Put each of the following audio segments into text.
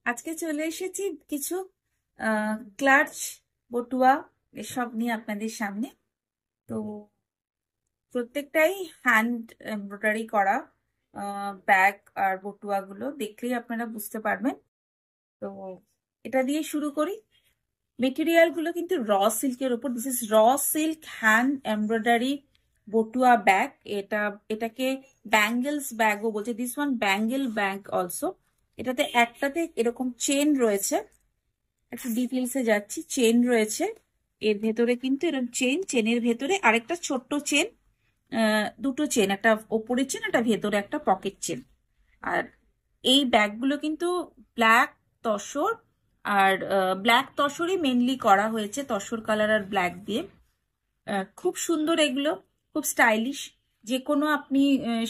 আজকে চলে এসেছি কিছু ক্লাচ বটুয়া এসব নিয়ে আপনাদের সামনে। তো প্রত্যেকটাই হ্যান্ড এমব্রয়ডারি করা ব্যাগ আর বটুয়াগুলো দেখলেই আপনারা বুঝতে পারবেন। তো এটা দিয়ে শুরু করি। মেটেরিয়াল গুলো কিন্তু র সিল্কের ওপর। This is raw silk hand embroidery batua bag. এটাকে ব্যাঙ্গেলস ব্যাগও বলছে। This one bangle bag also. এটাতে একটাতে এরকম চেন রয়েছে, একটু ডিটেলসে যাচ্ছি। চেন রয়েছে এর ভেতরে, কিন্তু এরকম চেনের ভেতরে আরেকটা ছোট্ট চেন, দুটো চেন, একটা ওপরে চেন, একটা ভেতরে একটা পকেট চেন। আর এই ব্যাগগুলো কিন্তু ব্ল্যাক তসর আর ব্ল্যাক তসরই মেনলি করা হয়েছে, তসর কালার আর ব্ল্যাক দিয়ে। খুব সুন্দর এগুলো, খুব স্টাইলিশ। যে কোনো আপনি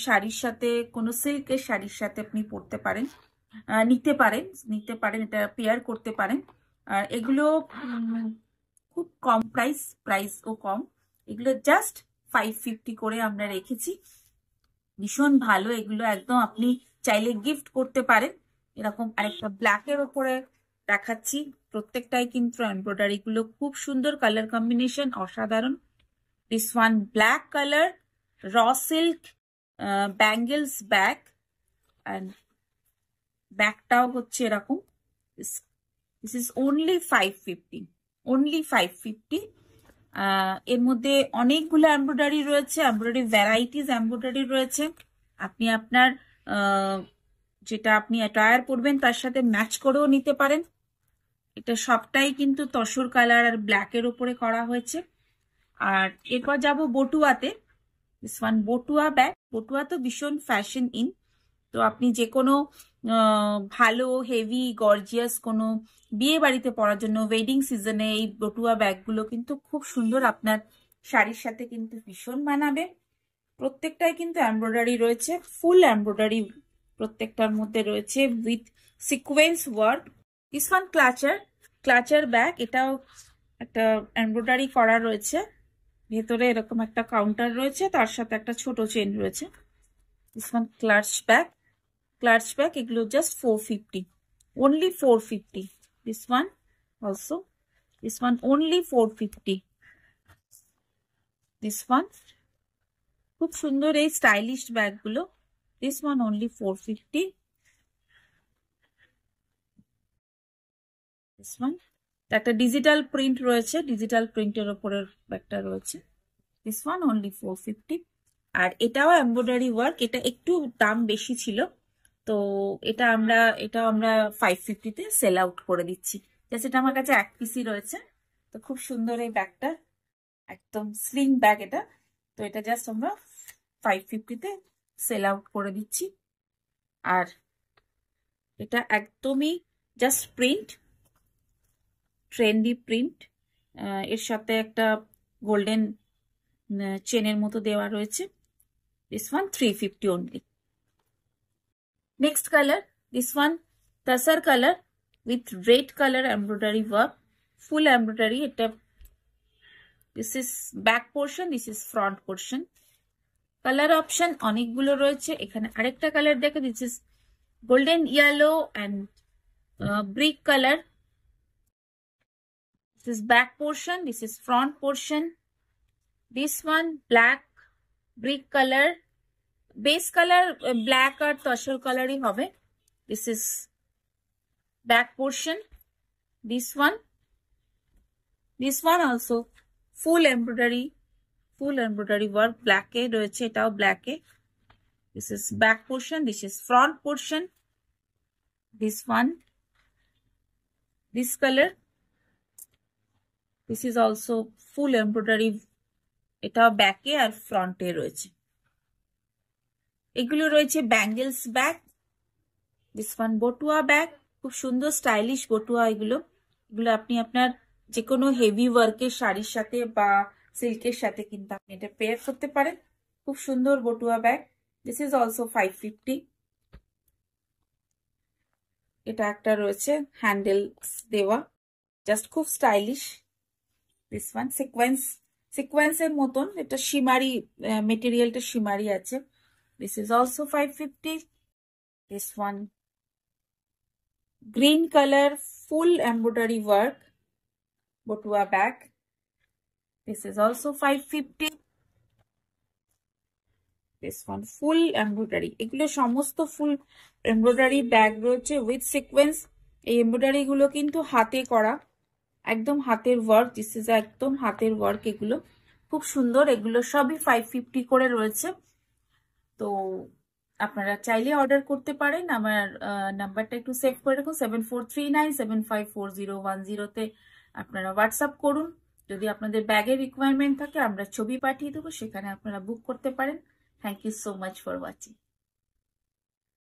শাড়ির সাথে, কোনো সিল্কের শাড়ির সাথে আপনি পরতে পারেন, নিতে পারেন, এটা পেয়ার করতে পারেন। আর এগুলো খুব কম প্রাইসও কম। এগুলো জাস্ট 550 করে আমরা রেখেছি। ভীষণ ভালো এগুলো, একদম আপনি চাইলে গিফট করতে পারেন। এরকম আরেকটা ব্ল্যাকের ওপরে দেখাচ্ছি। প্রত্যেকটাই কিন্তু এমব্রয়ডারি গুলো খুব সুন্দর, কালার কম্বিনেশন অসাধারণ। This one black colour raw silk bangles bag, and ব্যাগটাও হচ্ছে এরকম। This is only 550, only 550। এর মধ্যে অনেকগুলো এমব্রয়ডারি রয়েছে, এমব্রয়ডারি ভ্যারাইটিস এমব্রয়ডারি রয়েছে। আপনি আপনার যেটা আপনি অ্যাটায়ার পরবেন তার সাথে ম্যাচ করেও নিতে পারেন। এটা সবটাই কিন্তু তসর কালার আর ব্ল্যাকের উপরে করা হয়েছে। আর এরপর যাব বটুয়াতে। This one batua bag. Batua তো ভীষণ ফ্যাশন ইন। তো আপনি যে কোনো ভালো হেভি গর্জিয়াস কোনো বিয়ে বাড়িতে পরার জন্য ওয়েডিং সিজনে এই বটুয়া ব্যাগগুলো কিন্তু খুব সুন্দর, আপনার শাড়ির সাথে কিন্তু ভীষণ মানাবে। প্রত্যেকটাই কিন্তু এমব্রয়ডারি রয়েছে, ফুল এমব্রয়ডারি প্রত্যেকটার মধ্যে রয়েছে with sequence work. This one clutcher bag. এটাও একটা এমব্রয়ডারি করা রয়েছে, ভেতরে এরকম একটা কাউন্টার রয়েছে, তার সাথে একটা ছোট চেন রয়েছে। This one clutch bag. এগুলো just 450, only 450. This one also, this one only 450. This one খুব সুন্দর এই স্টাইলিশ ব্যাগগুলো। This one only 450. This one একটা ডিজিটাল প্রিন্ট রয়েছে, ডিজিটাল প্রিন্টের উপরের ব্যাগটা রয়েছে। This one only 450. আর এটাও এমব্রয়ডারি ওয়ার্ক। এটা একটু দাম বেশি ছিল, তো এটাও আমরা 550-তে সেল আউট করে দিচ্ছি। জাস্ট এটা আমার কাছে এক পিসই রয়েছে। তো খুব সুন্দর এই ব্যাগটা, একদম স্লিং ব্যাগ এটা। তো এটা জাস্ট আমরা 550-তে সেল আউট করে দিচ্ছি। আর এটা একদমই জাস্ট প্রিন্ট, ট্রেন্ডি প্রিন্ট। এর সাথে একটা গোল্ডেন চেনের মতো দেওয়া রয়েছে। This one 350 only. Next color, this one tasar color with red color embroidery work, full embroidery. This is back portion, this is front portion. Color option অনেকগুলো রয়েছে। এখানে আরেকটা কালার দেখো, this is golden yellow and brick color. This is back portion, this is front portion. This one black brick color, base color black আর তসর কালারই হবে। This is back portion. This one also full embroidery work, black এ রয়েছে, এটাও black A. This is back portion, this is front portion. This one, this color, this is also full embroidery, এটাও back এ আর front এ রয়েছে। এগুলো রয়েছে bangles bag. This one batua bag, খুব সুন্দর stylish বটুয়া এগুলো আপনি আপনার যে কোনো হেভি ওয়ার্কের শাড়ির সাথে বা সিল্কের সাথে কিন্তু আপনি এটা পেয়ার করতে পারেন। খুব সুন্দর বটুয়া ব্যাগ। This is also 550। এটা একটা রয়েছে হ্যান্ডেল দেওয়া, জাস্ট খুব স্টাইলিশ। দিস ওয়ান সিকোয়েন্সের মতন, এটা শিমারি মেটেরিয়ালটা শিমারি আছে। This is also 550. This one green color, full embroidery work, Botua bag. This is also 550. This one full embroidery. এগুলো সমস্ত ফুল এমব্রয়ডারি ব্যাগ রয়েছে উইথ সিকোয়েন্স। এই এমব্রয়ডারি গুলো কিন্তু হাতে করা, একদম হাতের ওয়ার্ক। দিস ইজ একদম হাতের ওয়ার্ক। এগুলো খুব সুন্দর। এগুলো সবই 550 করে রয়েছে। তো আপনারা চাইলে অর্ডার করতে পারেন। আমার নাম্বারটা একটু সেভ করে রাখুন, 7439754010 আপনারা হোয়াটসঅ্যাপ করুন। যদি আপনাদের ব্যাগের রিকোয়ারমেন্ট থাকে আমরা ছবি পাঠিয়ে দেবো, সেখানে আপনারা বুক করতে পারেন। Thank you so much for watching.